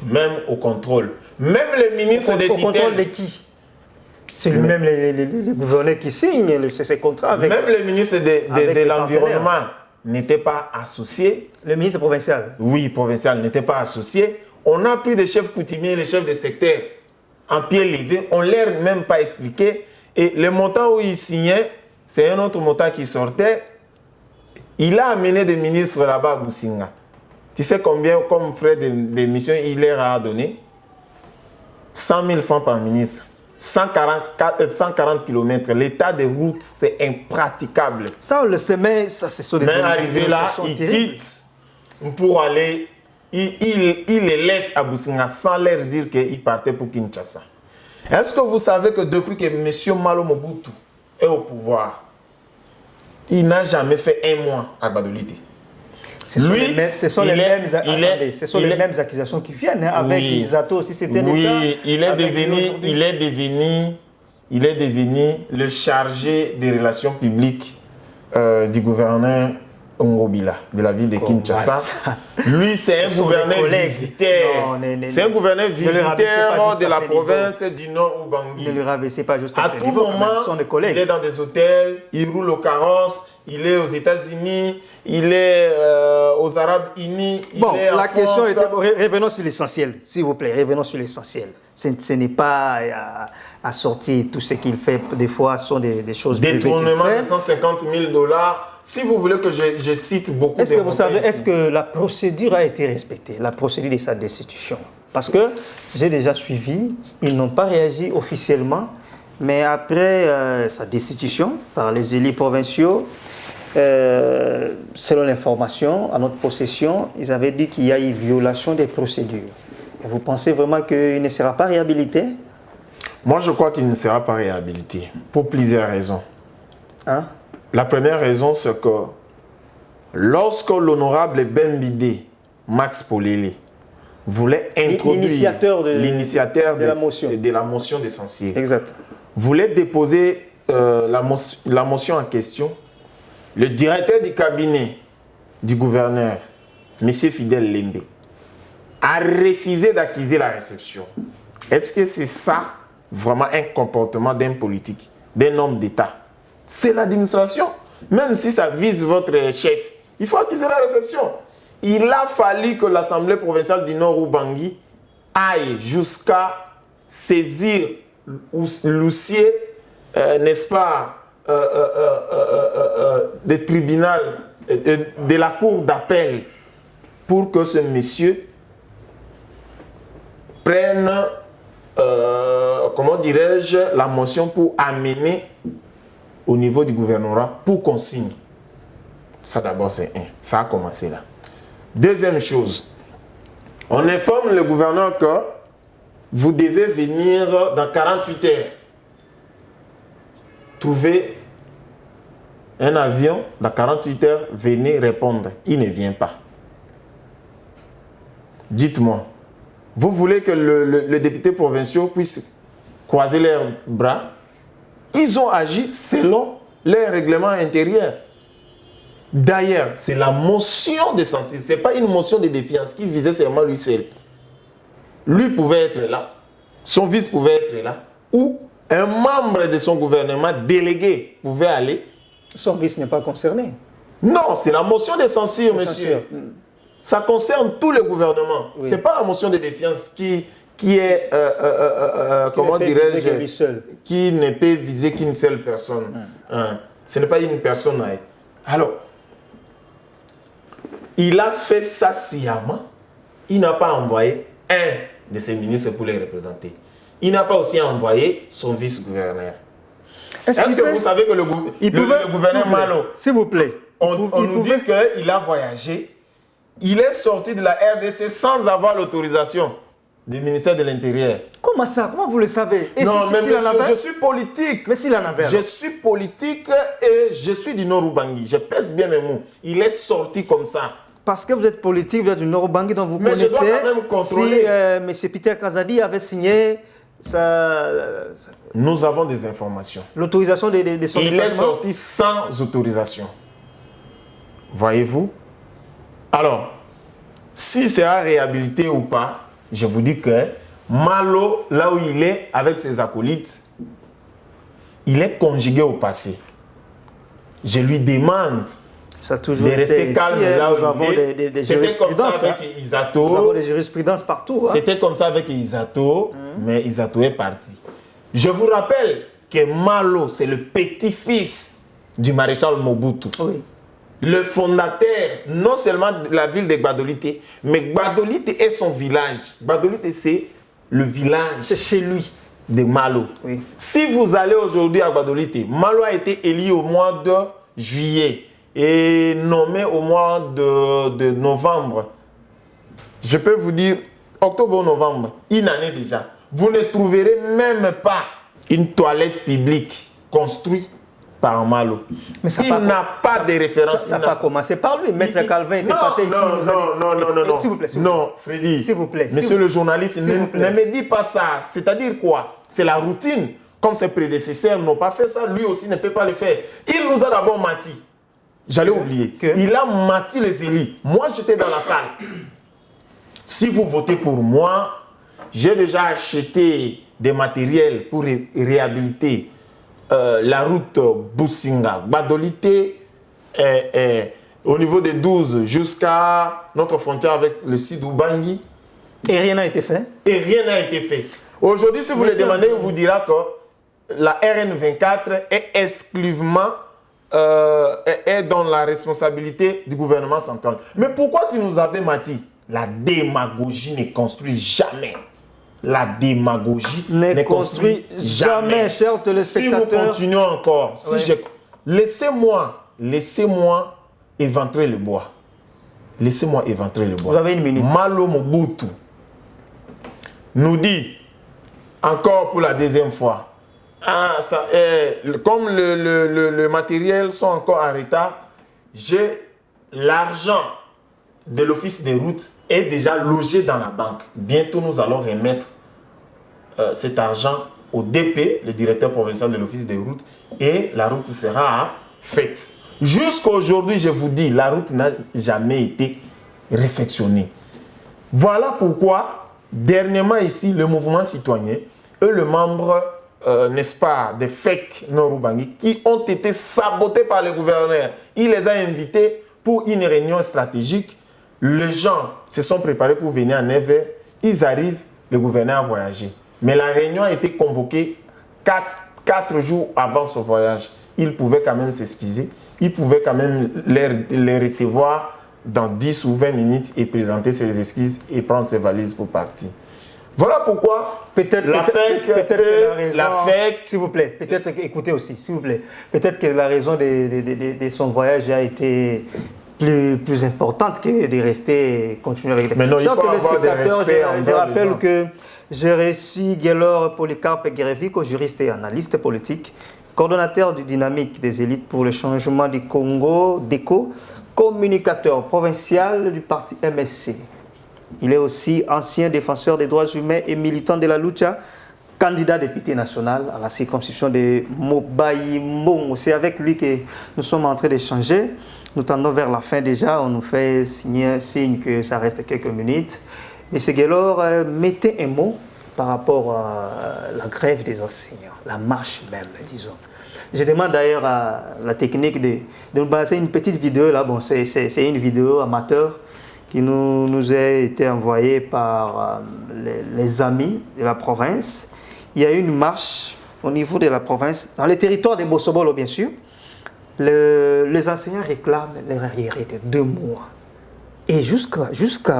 même au contrôle. Même le ministre des tutelles... Au contrôle de qui? C'est lui-même les gouverneurs qui signent ces contrats avec... Même le ministre de l'Environnement n'était pas associé. Le ministre provincial? Oui, provincial n'était pas associé. On a pris des chefs coutumiers, les chefs de secteur en pied levé. On ne leur a même pas expliqué. Et le montant où ils signaient, c'est un autre montant qui sortait. Il a amené des ministres là-bas à Businga. Tu sais combien, comme frais de mission, il leur a donné? 100 000 francs par ministre. 140 km. L'état des routes, c'est impraticable. Ça, on le sait, mais ça, c'est sur les... Mais arrivé là, il quitte pour aller... Il les laisse à Businga sans leur dire qu'il partait pour Kinshasa. Est-ce que vous savez que depuis que M. Malo Mobutu est au pouvoir, il n'a jamais fait 1 mois à Badolité? Ce sont les mêmes accusations qui viennent avec Isato aussi. C'était oui, il est devenu le chargé des relations publiques du gouverneur Ngobila, de la ville de Kinshasa. Lui, c'est un gouverneur visiteur. C'est un gouverneur visiteur de la province du Nord Ubangi. Ne le rabaissez pas jusqu'à ce niveau. À tout moment, il est dans des hôtels, il roule au carrosse, il est aux États-Unis, il est aux Arabes Unis. Bon, la question était... Revenons sur l'essentiel, s'il vous plaît, revenons sur l'essentiel. Ce n'est pas à sortir tout ce qu'il fait. Des fois, ce sont des choses... Détournement de 150 000 $. Si vous voulez que je cite beaucoup de... Est-ce que vous savez, est-ce que la procédure a été respectée, la procédure de sa destitution? Parce que j'ai déjà suivi, ils n'ont pas réagi officiellement, mais après sa destitution par les élus provinciaux, selon l'information à notre possession, ils avaient dit qu'il y a eu violation des procédures. Et vous pensez vraiment qu'il ne sera pas réhabilité? Moi, je crois qu'il ne sera pas réhabilité, pour plusieurs raisons. Hein? La première raison, c'est que lorsque l'honorable Bembidé, Max Polélé, voulait introduire l'initiateur de la motion d'essentiel, exact, voulait déposer la motion en question, le directeur du cabinet du gouverneur, M. Fidel Lembe, a refusé d'acquiser la réception. Est-ce que c'est ça vraiment un comportement d'un politique, d'un homme d'État? C'est l'administration. Même si ça vise votre chef, il faut acquiser la réception. Il a fallu que l'Assemblée provinciale du Nord Ubangi aille jusqu'à saisir l'huissier, n'est-ce pas, des tribunaux, de la cour d'appel, pour que ce monsieur prenne, comment dirais-je, la motion pour amener au niveau du gouvernorat pour consigne. Ça d'abord c'est un. Ça a commencé là. Deuxième chose, on informe le gouverneur que vous devez venir dans 48 heures trouver un avion. Dans 48 heures, venez répondre. Il ne vient pas. Dites-moi, vous voulez que les députés provinciaux puissent croiser leurs bras? Ils ont agi selon les règlements intérieurs. D'ailleurs, c'est la motion de censure. Ce n'est pas une motion de défiance qui visait seulement lui seul. Lui pouvait être là, son vice pouvait être là, ou un membre de son gouvernement délégué pouvait aller. Son vice n'est pas concerné. Non, c'est la motion de censure, monsieur. Ça concerne tout le gouvernement. Oui. Ce n'est pas la motion de défiance qui est, comment dirais-je, qui ne peut viser qu'une seule personne. Ce n'est pas une personne. Alors, il a fait ça sciemment. Il n'a pas envoyé un de ses ministres pour les représenter. il n'a pas aussi envoyé son vice-gouverneur. Est-ce que vous savez que le gouverneur Malo, s'il vous plaît, on nous dit qu'il a voyagé, il est sorti de la RDC sans avoir l'autorisation du ministère de l'Intérieur. Comment ça? Comment vous le savez? Et non, mais monsieur, je suis politique. Mais s'il en avait. Je suis politique et je suis du Nord-Ubangi. Je pèse bien mes mots. Il est sorti comme ça. Parce que vous êtes politique, vous êtes du Nord-Ubangi, donc vous connaissez. Je dois quand même contrôler. Si M. Peter Kazadi avait signé nous avons des informations. L'autorisation de son déplacement. Il est sorti sans autorisation. Voyez-vous? Alors, si c'est à réhabiliter ou pas, je vous dis que Malo, là où il est, avec ses acolytes, il est conjugué au passé. Je lui demande de rester calme là où il est. C'était comme ça avec Isato. Nous avons des jurisprudences partout. Hein? C'était comme ça avec Isato, mais Isato est parti. Je vous rappelle que Malo, c'est le petit-fils du maréchal Mobutu. Oui. Le fondateur, non seulement de la ville de Gbadolite, mais Gbadolite est son village. Gbadolite, c'est le village. C'est chez lui. De Malo. Oui. Si vous allez aujourd'hui à Gbadolite, Malo a été élu au mois de juillet et nommé au mois de novembre. Je peux vous dire, octobre ou novembre, une année déjà. Vous ne trouverez même pas une toilette publique construite par Malo. Mais il n'a pas de référence. Ça n'a pas commencé par lui. Maître Calvin était passé ici. Non. S'il vous plaît. Non, Freddy. S'il vous plaît. Monsieur le journaliste, ne me dis pas ça. C'est-à-dire quoi? C'est la routine. Comme ses prédécesseurs n'ont pas fait ça, lui aussi ne peut pas le faire. Il nous a d'abord menti. J'allais oublier. Il a menti les élus. Moi, j'étais dans la salle. Si vous votez pour moi, j'ai déjà acheté des matériels pour réhabiliter la route Businga, Gbadolite, au niveau des 12 jusqu'à notre frontière avec le sud Ubangi. Et rien n'a été fait. Et rien n'a été fait. Aujourd'hui, si vous le demandez, on vous dira que la RN24 est exclusivement est dans la responsabilité du gouvernement central. Mais pourquoi tu nous avais menti? La démagogie ne construit jamais. La démagogie ne construit jamais, chers téléspectateurs. Si nous continuons encore, laissez-moi éventrer le bois. Laissez-moi éventrer le bois. Vous avez une minute. Malo Mobutu nous dit, encore pour la deuxième fois, comme le matériel sont encore en retard, j'ai l'argent de l'office des routes est déjà logé dans la banque. Bientôt, nous allons remettre cet argent au DP, le directeur provincial de l'office des routes, et la route sera faite. Jusqu'à aujourd'hui, je vous dis, la route n'a jamais été réfectionnée. Voilà pourquoi, dernièrement ici, le mouvement citoyen et le membre, n'est-ce pas, des FEC Nord-Ubangi, qui ont été sabotés par le gouverneur. Il les a invités pour une réunion stratégique. Les gens se sont préparés pour venir à 9h. Ils arrivent, le gouverneur a voyagé. Mais la réunion a été convoquée 4 jours avant son voyage. Il pouvait quand même s'excuser. Il pouvait quand même les recevoir dans 10 ou 20 minutes et présenter ses excuses et prendre ses valises pour partir. Voilà pourquoi la FEC, s'il vous plaît, peut-être écoutez aussi, s'il vous plaît. Peut-être que la raison de son voyage a été plus importante que de rester continuer avec les mais non, il faut avoir des respects. Je rappelle que j'ai reçu Guélor Polycarpe Guérevico, juriste et analyste politique, coordonnateur du Dynamique des élites pour le changement du Congo, DECO, communicateur provincial du parti MSC. Il est aussi ancien défenseur des droits humains et militant de la lucha, candidat député national à la circonscription de Mobaï-Mbongo. C'est avec lui que nous sommes en train d'échanger. Nous tendons vers la fin déjà. On nous fait signer un signe que ça reste quelques minutes. M. Guélor, mettez un mot par rapport à la grève des enseignants, la marche même, disons. Je demande d'ailleurs à la technique de nous balancer une petite vidéo. Là, bon, c'est une vidéo amateur qui nous a été envoyée par les amis de la province. Il y a eu une marche au niveau de la province, dans les territoires de Bosobolo, bien sûr. Les enseignants réclament leur arriéré de 2 mois. Et jusqu'au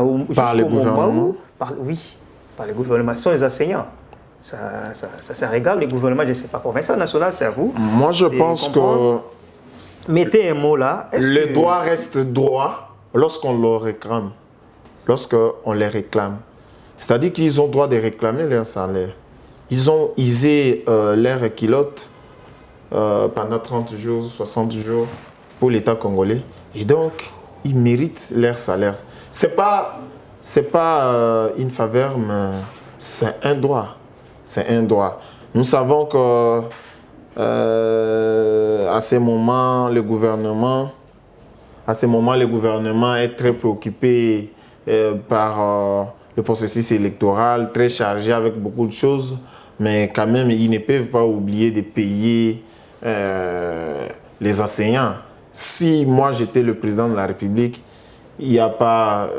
moment où... Oui, par le gouvernement. Ce sont les enseignants. ça régale le gouvernement, je ne sais pas. Convention nationale, c'est à vous. Moi, je pense que... Mettez un mot là. Le droit reste droit lorsqu'on le réclame. Lorsqu'on les réclame. C'est-à-dire qu'ils ont droit de réclamer leur salaire. Ils ont usé leur culotte pendant 30 jours, 60 jours pour l'État congolais. Et donc, ils méritent leur salaire. C'est pas une faveur, mais c'est un droit. C'est un droit. Nous savons que à ce moment, le gouvernement est très préoccupé par le processus électoral, très chargé avec beaucoup de choses, mais quand même, ils ne peuvent pas oublier de payer les enseignants. Si moi, j'étais le président de la République, il n'y a pas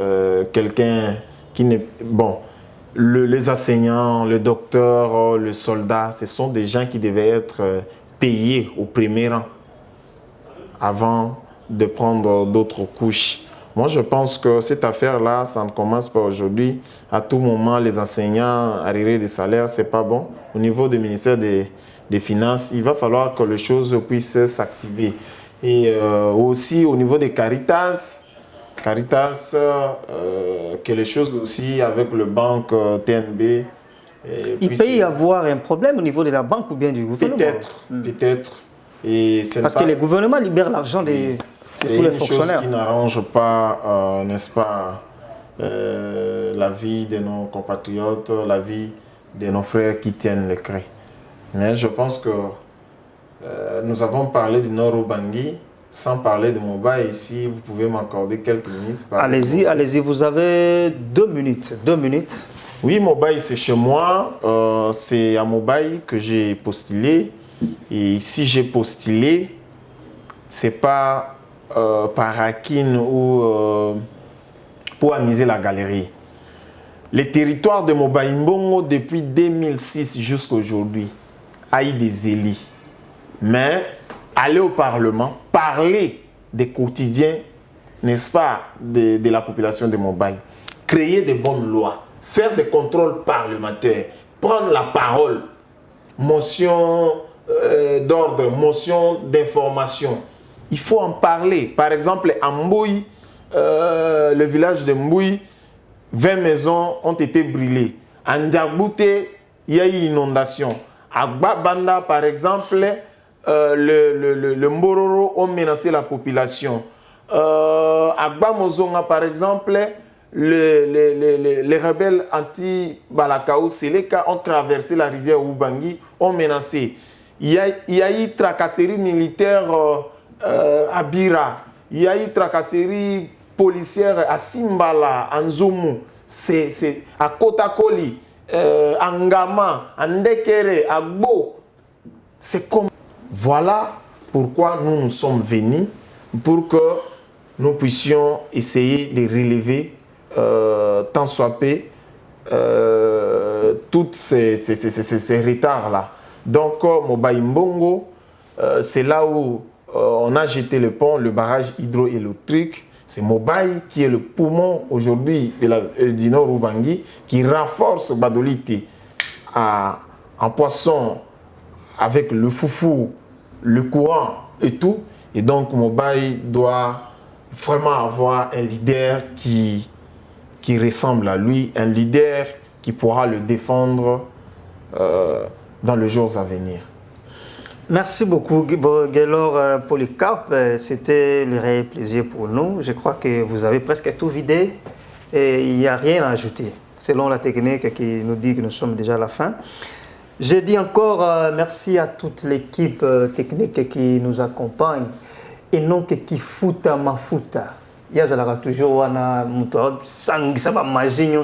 quelqu'un qui ne... Bon, les enseignants, le docteur, le soldat, ce sont des gens qui devaient être payés au premier rang avant de prendre d'autres couches. Moi, je pense que cette affaire-là, ça ne commence pas aujourd'hui. À tout moment, les enseignants arriveraient des salaires, ce n'est pas bon. Au niveau du ministère des Finances, il va falloir que les choses puissent s'activer. Et aussi au niveau des Caritas, que les choses aussi avec le banque TNB. Il peut y avoir un problème au niveau de la banque ou bien du gouvernement. Peut-être. Parce que le gouvernement libère l'argent de tous les fonctionnaires. C'est une chose qui n'arrange pas, n'est-ce pas, la vie de nos compatriotes, la vie de nos frères qui tiennent le cri. Mais je pense que nous avons parlé du Nord-Ubangi. Sans parler de Mobaye, ici, vous pouvez m'accorder quelques minutes. Allez-y, vous avez 2 minutes. 2 minutes. Oui, Mobaye, c'est chez moi. C'est à Mobaye que j'ai postulé. Et si j'ai postulé, c'est pas par Akin ou pour amuser la galerie. Les territoires de Mobaye Mbongo, depuis 2006 jusqu'à aujourd'hui, a eu des élus. Mais aller au Parlement, parler des quotidiens, n'est-ce pas, de la population de Mobaye, créer des bonnes lois, faire des contrôles parlementaires, prendre la parole, motion d'ordre, motion d'information. Il faut en parler. Par exemple, à Mbouy, le village de Mbouy, 20 maisons ont été brûlées. À Ndiagbouté, il y a eu une inondation. À Gbabanda, par exemple, le Mbororo ont menacé la population. À Gbamozonga, par exemple, les rebelles anti-Balakaou Seleka ont traversé la rivière Ubangi, ont menacé. Il y a eu tracasserie militaire à Bira. Il y a eu tracasserie policière à Simbala, à Nzoumou, c'est à Kotakoli, à Ngama, à Ndekere, à Gbo. C'est comme... Voilà pourquoi nous sommes venus, pour que nous puissions essayer de relever tant soit peu tous ces retards-là. Donc, Mobaye Mbongo, c'est là où on a jeté le pont, le barrage hydroélectrique. C'est Mobaye qui est le poumon aujourd'hui du Nord-Ubangi, qui renforce Badolite en poisson avec le foufou, le courant et tout. Et donc Mobaye doit vraiment avoir un leader qui ressemble à lui, un leader qui pourra le défendre dans les jours à venir. Merci beaucoup, Gaylor Polycarpe. C'était le réel plaisir pour nous. Je crois que vous avez presque tout vidé et il n'y a rien à ajouter, selon la technique qui nous dit que nous sommes déjà à la fin. Je dis encore merci à toute l'équipe technique qui nous accompagne et non que qui fouta ma fouta. Il y a toujours un sang, ça va magie.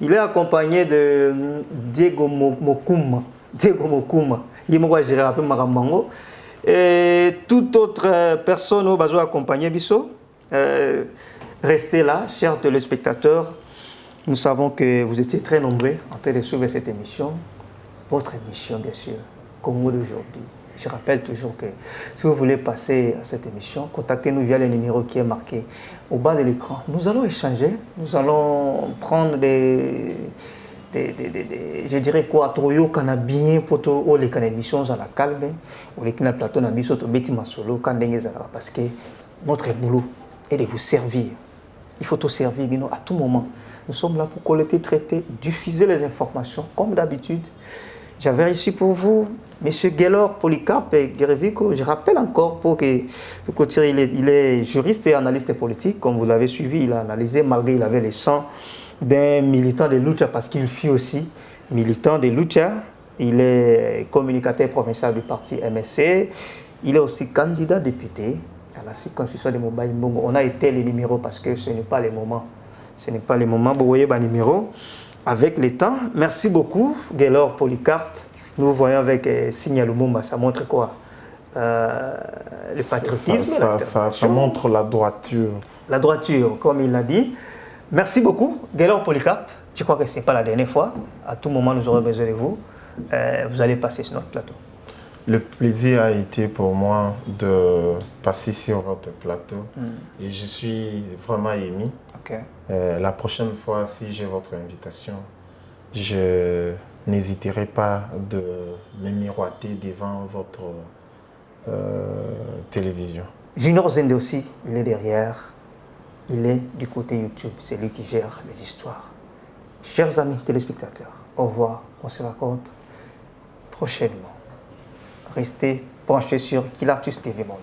Il est accompagné de Diego Mokuma. Et toute autre personne au besoin accompagner Bisso. Restez là, chers téléspectateurs. Nous savons que vous étiez très nombreux en train de suivre cette émission. Votre émission, bien sûr, Congo d'aujourd'hui. Je rappelle toujours que si vous voulez passer à cette émission, contactez-nous via le numéro qui est marqué au bas de l'écran. Nous allons échanger, nous allons prendre je dirais quoi, Troyo kana bien poto les émissions à la calme, ou les kana plateau na biso to beti masolo quand parce que notre boulot est de vous servir. Il faut tout servir à tout moment. Nous sommes là pour collecter, traiter, diffuser les informations comme d'habitude. J'avais ici pour vous M. Gaylor Polycarpe Guérevico. Je rappelle encore pour que il est juriste et analyste politique. Comme vous l'avez suivi, il a analysé malgré qu'il avait les sangs d'un militant de lucha parce qu'il fut aussi militant de lucha. Il est communicateur provincial du parti MSC. Il est aussi candidat député à la circonscription de Mobaye Mbongo. On a été les numéros parce que ce n'est pas le moment. Ce n'est pas le moment. Vous voyez les numéros avec le temps. Merci beaucoup, Gaylor Polycarpe. Nous voyons avec Signal Lumumba, ça montre quoi? Le patriotisme. Ça montre la droiture. La droiture, comme il l'a dit. Merci beaucoup, Gaylor Polycarpe. Je crois que ce n'est pas la dernière fois. À tout moment, nous aurons besoin de vous. Vous allez passer sur notre plateau. Le plaisir a été pour moi de passer sur votre plateau et je suis vraiment ému. Okay. La prochaine fois, si j'ai votre invitation, je n'hésiterai pas de me miroiter devant votre télévision. Junior Zende aussi, il est derrière. Il est du côté YouTube, c'est lui qui gère les histoires. Chers amis téléspectateurs, au revoir, on se raconte prochainement. Restez branchés sur Kilartus TV Monde.